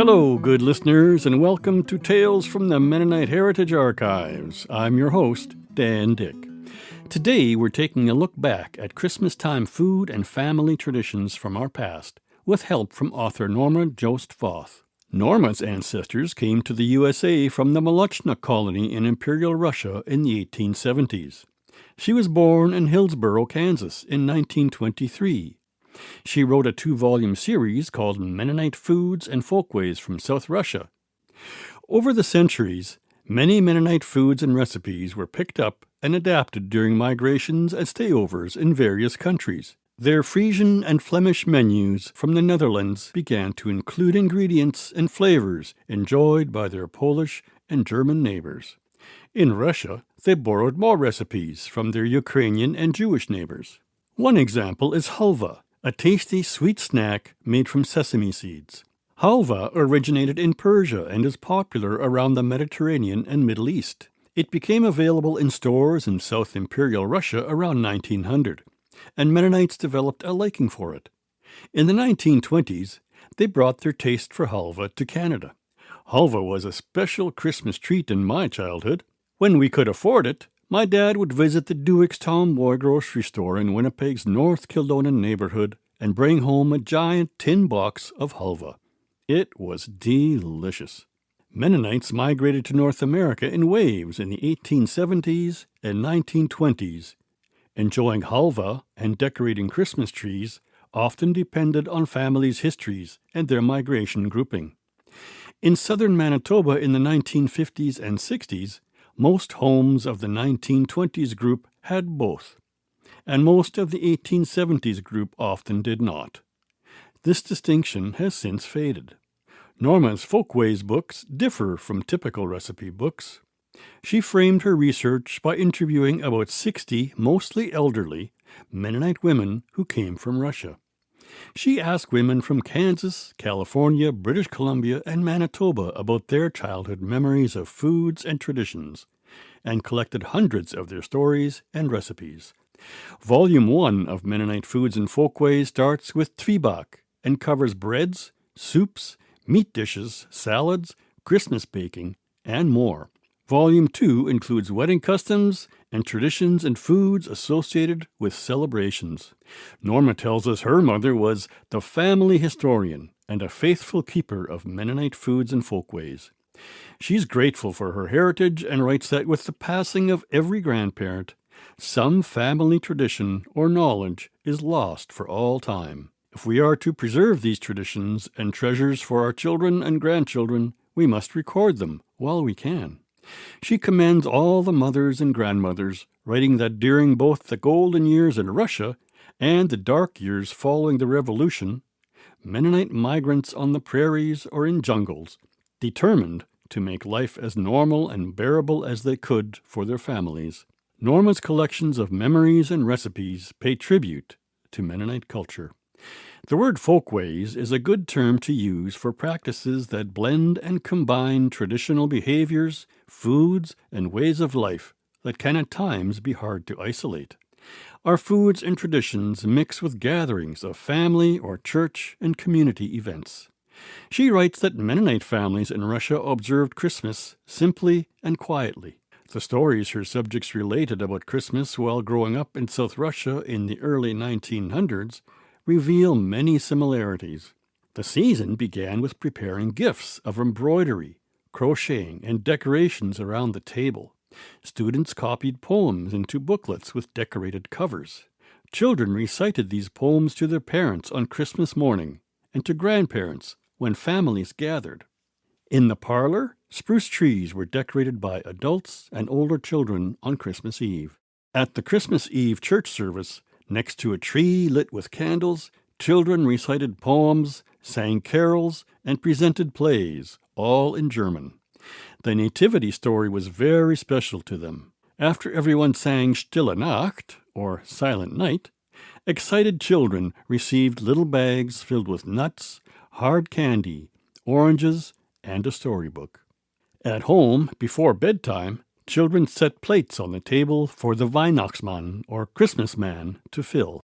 Hello, good listeners, and welcome to Tales from the Mennonite Heritage Archives. I'm your host, Dan Dyck. Today, we're taking a look back at Christmas-time food and family traditions from our past, with help from author Norma Jost Voth. Norma's ancestors came to the USA from the Molochna colony in Imperial Russia in the 1870s. She was born in Hillsboro, Kansas in 1923. She wrote a 2-volume series called Mennonite Foods and Folkways from South Russia. Over the centuries, many Mennonite foods and recipes were picked up and adapted during migrations and stayovers in various countries. Their Frisian and Flemish menus from the Netherlands began to include ingredients and flavors enjoyed by their Polish and German neighbors. In Russia, they borrowed more recipes from their Ukrainian and Jewish neighbors. One example is halva, a tasty sweet snack made from sesame seeds. Halva originated in Persia and is popular around the Mediterranean and Middle East. It became available in stores in South Imperial Russia around 1900, and Mennonites developed a liking for it. In the 1920s, they brought their taste for halva to Canada. Halva was a special Christmas treat in my childhood. When we could afford it, my dad would visit the Duick's Tomboy grocery store in Winnipeg's North Kildonan neighborhood and bring home a giant tin box of halva. It was delicious. Mennonites migrated to North America in waves in the 1870s and 1920s. Enjoying halva and decorating Christmas trees often depended on families' histories and their migration grouping. In southern Manitoba in the 1950s and 60s, most homes of the 1920s group had both, and most of the 1870s group often did not. This distinction has since faded. Norma's Folkways books differ from typical recipe books. She framed her research by interviewing about 60 mostly elderly Mennonite women who came from Russia. She asked women from Kansas, California, British Columbia, and Manitoba about their childhood memories of foods and traditions, and collected hundreds of their stories and recipes. Volume 1 of Mennonite Foods and Folkways starts with tvibak and covers breads, soups, meat dishes, salads, Christmas baking, and more. Volume 2 includes wedding customs and traditions and foods associated with celebrations. Norma tells us her mother was the family historian and a faithful keeper of Mennonite foods and folkways. She's grateful for her heritage and writes that with the passing of every grandparent, some family tradition or knowledge is lost for all time. If we are to preserve these traditions and treasures for our children and grandchildren, we must record them while we can. She commends all the mothers and grandmothers, writing that during both the golden years in Russia and the dark years following the Revolution, Mennonite migrants on the prairies or in jungles determined to make life as normal and bearable as they could for their families. Norma's collections of memories and recipes pay tribute to Mennonite culture. The word folkways is a good term to use for practices that blend and combine traditional behaviors, foods, and ways of life that can at times be hard to isolate. Our foods and traditions mix with gatherings of family or church and community events. She writes that Mennonite families in Russia observed Christmas simply and quietly. The stories her subjects related about Christmas while growing up in South Russia in the early 1900s reveal many similarities. The season began with preparing gifts of embroidery, crocheting, and decorations around the table. Students copied poems into booklets with decorated covers. Children recited these poems to their parents on Christmas morning and to grandparents when families gathered. In the parlor, spruce trees were decorated by adults and older children on Christmas Eve. At the Christmas Eve church service, next to a tree lit with candles, children recited poems, sang carols, and presented plays, all in German. The nativity story was very special to them. After everyone sang Stille Nacht, or Silent Night, excited children received little bags filled with nuts, hard candy, oranges, and a storybook. At home, before bedtime, children set plates on the table for the Weihnachtsmann, or Christmas man, to fill.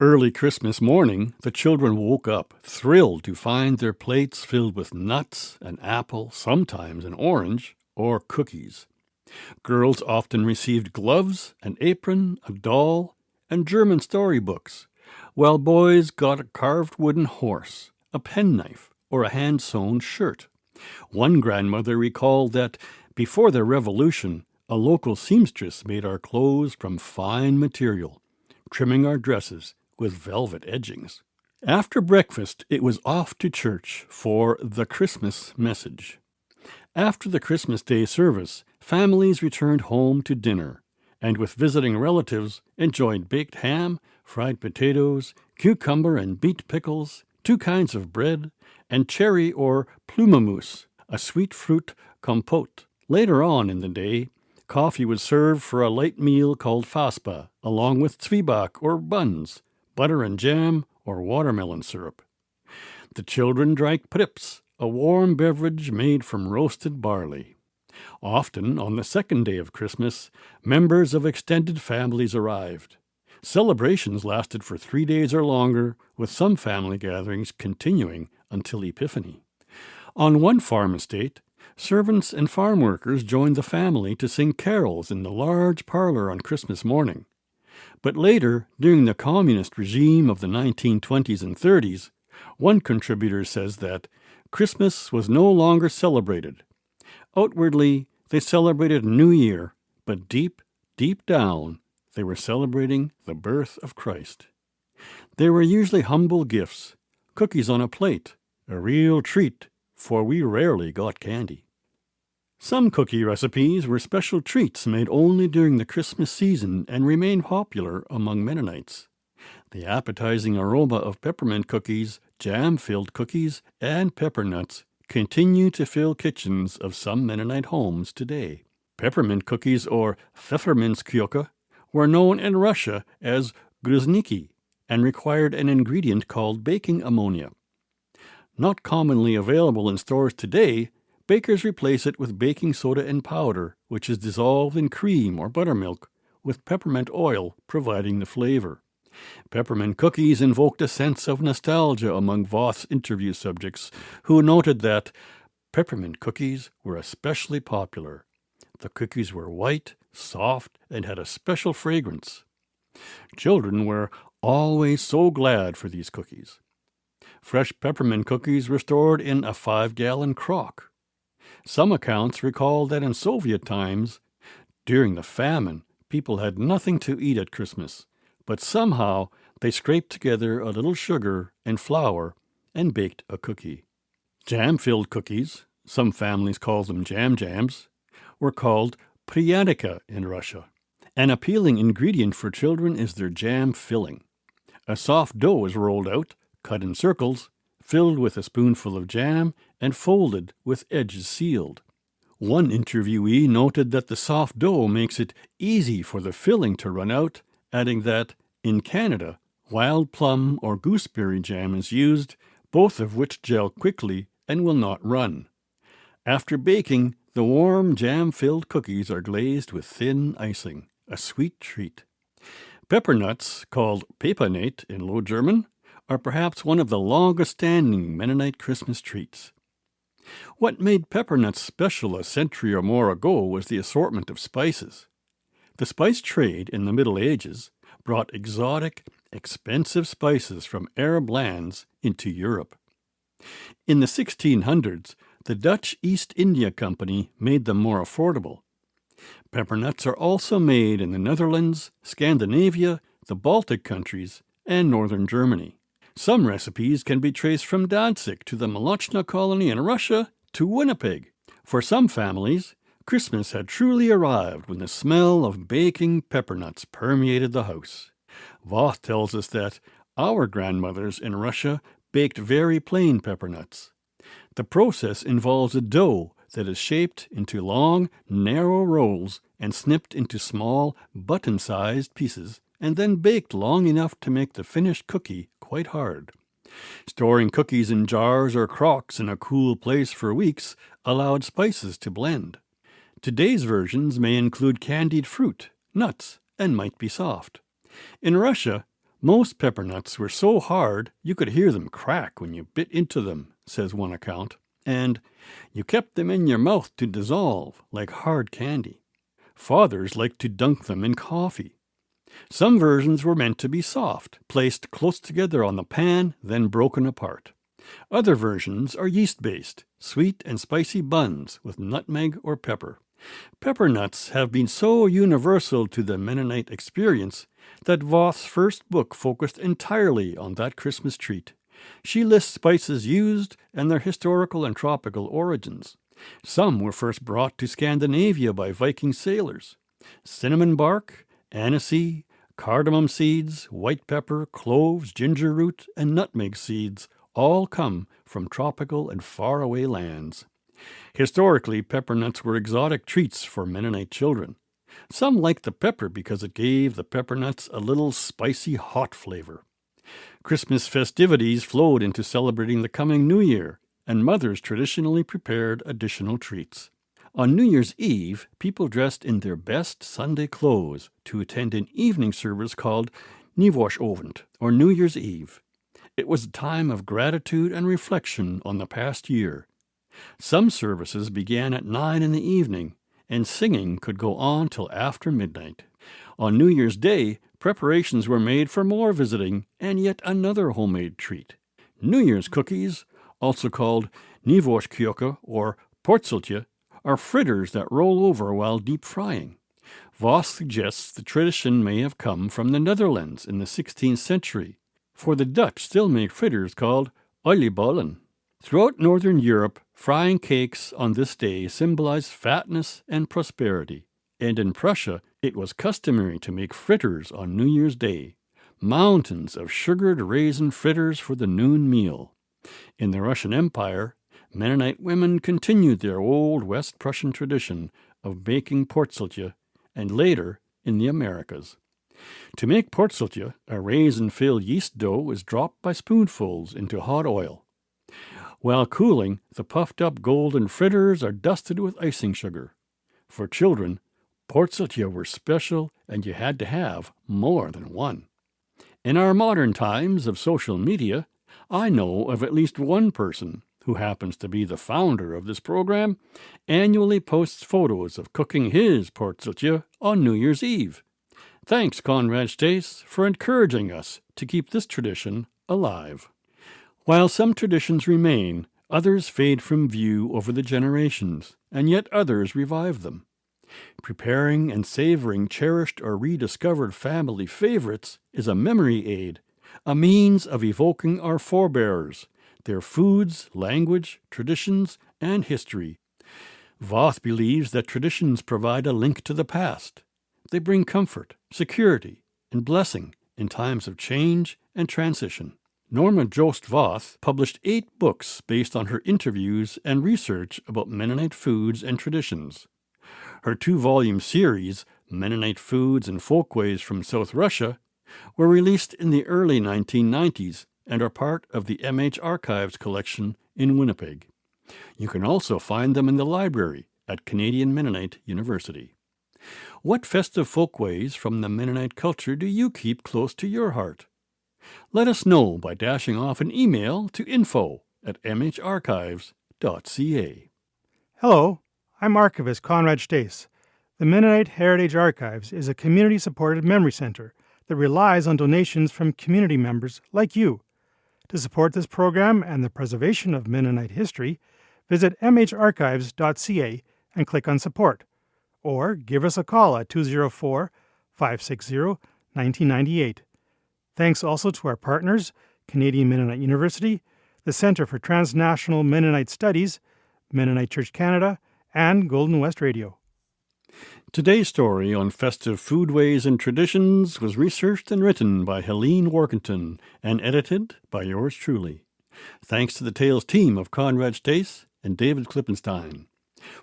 Early Christmas morning, the children woke up, thrilled to find their plates filled with nuts, an apple, sometimes an orange, or cookies. Girls often received gloves, an apron, a doll, and German storybooks, while boys got a carved wooden horse, a penknife, or a hand-sewn shirt. One grandmother recalled that before the Revolution, a local seamstress made our clothes from fine material, trimming our dresses with velvet edgings. After breakfast, it was off to church for the Christmas message. After the Christmas Day service, families returned home to dinner, and with visiting relatives enjoyed baked ham, fried potatoes, cucumber and beet pickles, 2 kinds of bread, and cherry or plumamousse, a sweet fruit compote. Later on in the day, coffee was served for a light meal called faspa, along with zwieback or buns, butter and jam, or watermelon syrup. The children drank prips, a warm beverage made from roasted barley. Often, on the second day of Christmas, members of extended families arrived. Celebrations lasted for 3 days or longer, with some family gatherings continuing until Epiphany. On one farm estate, servants and farm workers joined the family to sing carols in the large parlor on Christmas morning. But later, during the communist regime of the 1920s and 30s, one contributor says that Christmas was no longer celebrated. Outwardly, they celebrated New Year, but deep, deep down, they were celebrating the birth of Christ. They were usually humble gifts, cookies on a plate, a real treat, for we rarely got candy. Some cookie recipes were special treats made only during the Christmas season and remain popular among Mennonites. The appetizing aroma of peppermint cookies, jam-filled cookies, and pepper nuts continue to fill kitchens of some Mennonite homes today. Peppermint cookies, or Pfefferminzkuchen, were known in Russia as gruzniki and required an ingredient called baking ammonia. Not commonly available in stores today, bakers replace it with baking soda and powder, which is dissolved in cream or buttermilk, with peppermint oil providing the flavor. Peppermint cookies invoked a sense of nostalgia among Voth's interview subjects, who noted that peppermint cookies were especially popular. The cookies were white, soft, and had a special fragrance. Children were always so glad for these cookies. Fresh peppermint cookies were stored in a 5-gallon crock. Some accounts recall that in Soviet times, during the famine, people had nothing to eat at Christmas, but somehow they scraped together a little sugar and flour and baked a cookie. Jam-filled cookies, some families call them jam-jams, were called pryanika in Russia. An appealing ingredient for children is their jam filling. A soft dough is rolled out, cut in circles, filled with a spoonful of jam, and folded with edges sealed. One interviewee noted that the soft dough makes it easy for the filling to run out, adding that, in Canada, wild plum or gooseberry jam is used, both of which gel quickly and will not run. After baking, the warm jam-filled cookies are glazed with thin icing, a sweet treat. Peppernuts, called Pepanate in Low German, are perhaps one of the longest-standing Mennonite Christmas treats. What made peppernuts special a century or more ago was the assortment of spices. The spice trade in the Middle Ages brought exotic, expensive spices from Arab lands into Europe. In the 1600s, the Dutch East India Company made them more affordable. Peppernuts are also made in the Netherlands, Scandinavia, the Baltic countries, and northern Germany. Some recipes can be traced from Danzig to the Molochna colony in Russia to Winnipeg. For some families, Christmas had truly arrived when the smell of baking peppernuts permeated the house. Voth tells us that our grandmothers in Russia baked very plain peppernuts. The process involves a dough that is shaped into long, narrow rolls and snipped into small, button-sized pieces, and then baked long enough to make the finished cookie quite hard. Storing cookies in jars or crocks in a cool place for weeks allowed spices to blend. Today's versions may include candied fruit, nuts, and might be soft. In Russia, Most pepper nuts were so hard you could hear them crack when you bit into them, says one account, and you kept them in your mouth to dissolve like hard candy. Fathers liked to dunk them in coffee. Some versions were meant to be soft, placed close together on the pan, then broken apart. Other versions are yeast-based, sweet and spicy buns with nutmeg or pepper. Pepper nuts have been so universal to the Mennonite experience that Voth's first book focused entirely on that Christmas treat. She lists spices used and their historical and tropical origins. Some were first brought to Scandinavia by Viking sailors. Cinnamon bark, aniseed, cardamom seeds, white pepper, cloves, ginger root, and nutmeg seeds all come from tropical and faraway lands. Historically, pepper nuts were exotic treats for Mennonite children. Some liked the pepper because it gave the pepper nuts a little spicy hot flavor. Christmas festivities flowed into celebrating the coming New Year, and mothers traditionally prepared additional treats. On New Year's Eve, people dressed in their best Sunday clothes to attend an evening service called Niejoasch'owend, or New Year's Eve. It was a time of gratitude and reflection on the past year. Some services began at 9 in the evening, and singing could go on till after midnight. On New Year's Day, preparations were made for more visiting and yet another homemade treat. New Year's cookies, also called Niejoasch'owend or portseltje, are fritters that roll over while deep frying. Voth suggests the tradition may have come from the Netherlands in the 16th century, for the Dutch still make fritters called Oilie Bollen. Throughout northern Europe, frying cakes on this day symbolized fatness and prosperity, and in Prussia it was customary to make fritters on New Year's Day, mountains of sugared raisin fritters for the noon meal. In the Russian Empire, Mennonite women continued their old West Prussian tradition of baking portseltje, and later in the Americas. To make portseltje, a raisin-filled yeast dough is dropped by spoonfuls into hot oil. While cooling, the puffed-up golden fritters are dusted with icing sugar. For children, portseltje were special, and you had to have more than one. In our modern times of social media, I know of at least one person who happens to be the founder of this program, annually posts photos of cooking his portseltje on New Year's Eve. Thanks, Conrad Stace, for encouraging us to keep this tradition alive. While some traditions remain, others fade from view over the generations, and yet others revive them. Preparing and savoring cherished or rediscovered family favorites is a memory aid, a means of evoking our forebears, their foods, language, traditions, and history. Voth believes that traditions provide a link to the past. They bring comfort, security, and blessing in times of change and transition. Norma Jost Voth published 8 books based on her interviews and research about Mennonite foods and traditions. Her 2-volume series, Mennonite Foods and Folkways from South Russia, were released in the early 1990s and are part of the MH Archives collection in Winnipeg. You can also find them in the library at Canadian Mennonite University. What festive folkways from the Mennonite culture do you keep close to your heart? Let us know by dashing off an email to info@mharchives.ca. Hello, I'm Archivist Conrad Stace. The Mennonite Heritage Archives is a community-supported memory center that relies on donations from community members like you. To support this program and the preservation of Mennonite history, visit mharchives.ca and click on Support, or give us a call at 204-560-1998. Thanks also to our partners, Canadian Mennonite University, the Centre for Transnational Mennonite Studies, Mennonite Church Canada, and Golden West Radio. Today's story on festive foodways and traditions was researched and written by Helene Workington and edited by yours truly. Thanks to the Tales team of Conrad Stace and David Klippenstein.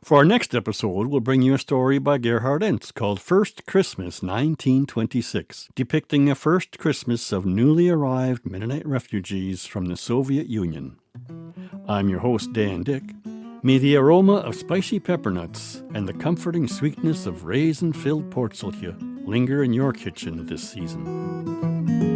For our next episode, we'll bring you a story by Gerhard Entz called First Christmas 1926, depicting a first Christmas of newly arrived Mennonite refugees from the Soviet Union. I'm your host, Dan Dyck. May the aroma of spicy pepper nuts and the comforting sweetness of raisin-filled portseltje linger in your kitchen this season.